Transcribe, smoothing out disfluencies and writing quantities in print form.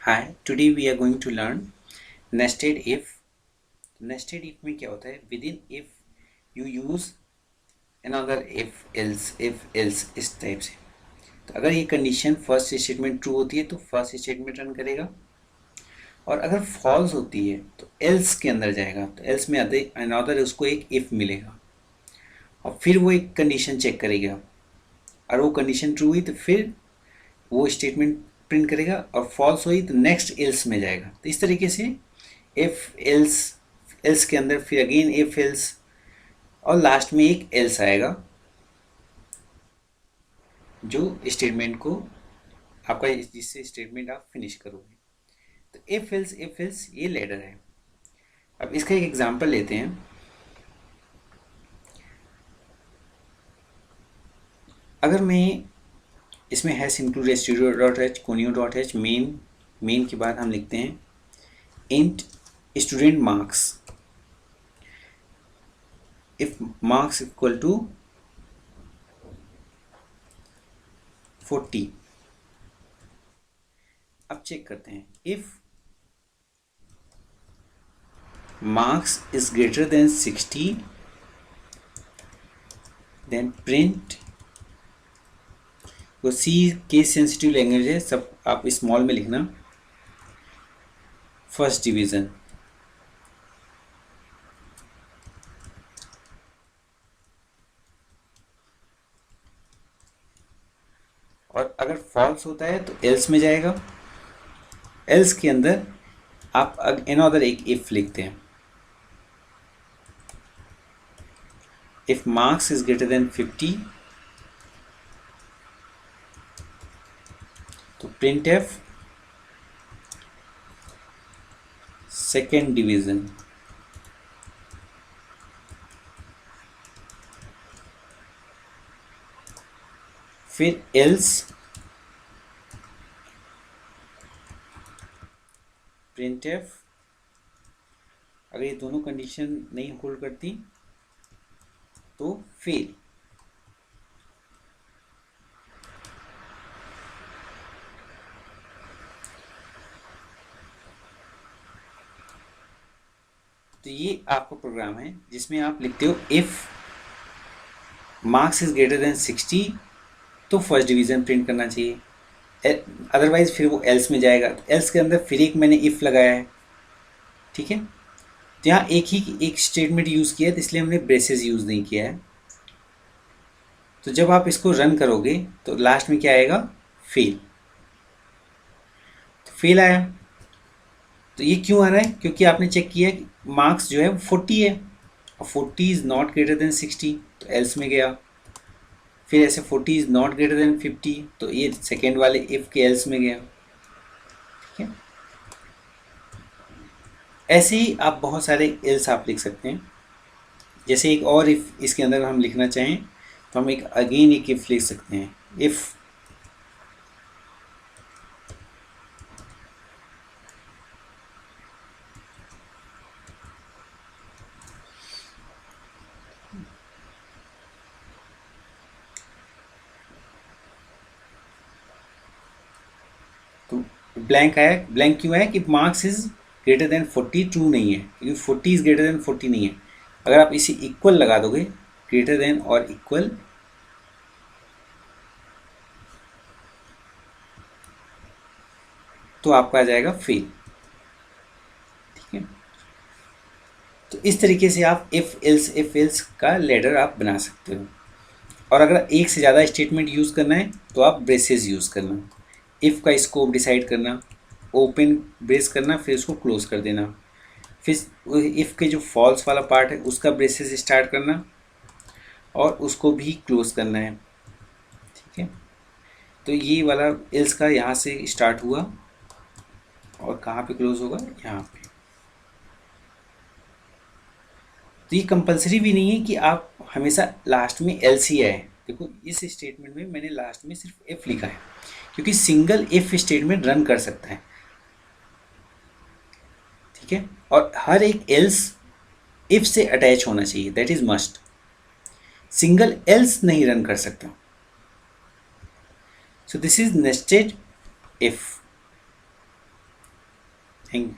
Hi, today we are going to learn nested if. Nested if में क्या होता है? Within if you use another if else इस type से. तो अगर ये कंडीशन फर्स्ट स्टेटमेंट ट्रू होती है तो फर्स्ट स्टेटमेंट रन करेगा, और अगर फॉल्स होती है तो एल्स के अंदर जाएगा. तो एल्स में आते अनदर उसको एक इफ मिलेगा और फिर वो एक कंडीशन चेक करेगा, और वो कंडीशन ट्रू हुई तो फिर वो स्टेटमेंट प्रिंट करेगा, और फॉल्स हुई तो नेक्स्ट एल्स में जाएगा. तो इस तरीके से इफ एल्स, एल्स के अंदर फिर अगेन इफ एल्स, और लास्ट में एक एल्स आएगा जो स्टेटमेंट को आपका, जिससे स्टेटमेंट आप फिनिश करोगे. तो इफ एल्स ये लैडर है. अब इसका एक एग्जांपल लेते हैं. अगर मैं इसमें hash include studio dot h conio dot h main के बाद हम लिखते हैं int student marks if marks equal to 40. अब चेक करते हैं. If marks is greater than 60 then print. वो सी केस सेंसिटिव लैंग्वेज है, सब आप स्मॉल में लिखना. फर्स्ट डिवीजन, और अगर फॉल्स होता है तो एल्स में जाएगा. एल्स के अंदर आप अनदर एक इफ लिखते हैं. If marks is greater then 50 तो प्रिंट एफ सेकेंड डिवीजन. फिर एल्स प्रिंट एफ. अगर ये दोनों कंडीशन नहीं होल्ड करती तो फेल. तो ये आपका प्रोग्राम है जिसमें आप लिखते हो if marks is greater than 60 तो फर्स्ट डिवीजन प्रिंट करना चाहिए, अदरवाइज फिर वो एल्स में जाएगा. एल्स के अंदर फिर एक मैंने इफ लगाया है. ठीक है, तो यहाँ एक स्टेटमेंट यूज़ किया है, तो इसलिए हमने ब्रेसेस यूज़ नहीं किया है. तो जब आप इसको रन करोगे तो लास्ट में क्या आएगा? फेल. तो फेल आया. तो ये क्यों आ रहा है? क्योंकि आपने चेक किया कि मार्क्स जो है वो 40 है, और 40 इज़ नॉट ग्रेटर देन 60 तो एल्स में गया. फिर ऐसे 40 इज़ नॉट ग्रेटर देन 50 तो ये सेकेंड वाले इफ के एल्स में गया. ठीक है, ऐसे ही आप बहुत सारे एल्स आप लिख सकते हैं. जैसे एक और इफ इसके अंदर हम लिखना चाहें तो हम एक अगेन एक इफ लिख सकते हैं. इफ तो ब्लैंक आया. ब्लैंक क्यों आया? कि marks is greater then 40 true नहीं है, क्योंकि 40 इज ग्रेटर देन 40 नहीं है. अगर आप इसे इक्वल लगा दोगे, ग्रेटर देन और इक्वल, तो आपका आ जाएगा फेल. ठीक है, तो इस तरीके से आप इफ एल्स का लेडर आप बना सकते हो. और अगर एक से ज़्यादा स्टेटमेंट यूज़ करना है तो आप ब्रेसेस यूज़ करना. इफ़ का स्कोप डिसाइड करना, ओपन ब्रेस करना, फिर उसको क्लोज कर देना. फिर इफ़ के जो फॉल्स वाला पार्ट है उसका ब्रेसेस स्टार्ट करना और उसको भी क्लोज करना है. ठीक है, तो ये वाला एल्स का यहाँ से स्टार्ट हुआ और कहाँ पे क्लोज होगा? यहाँ पे. तो ये कंपलसरी भी नहीं है कि आप हमेशा लास्ट में एल्स ही आए. देखो इस स्टेटमेंट में मैंने लास्ट में सिर्फ एफ लिखा है क्योंकि सिंगल इफ स्टेटमेंट रन कर सकता है. ठीक है, और हर एक एल्स इफ से अटैच होना चाहिए, that is must. Single else नहीं रन कर सकता. So this is nested if. Thank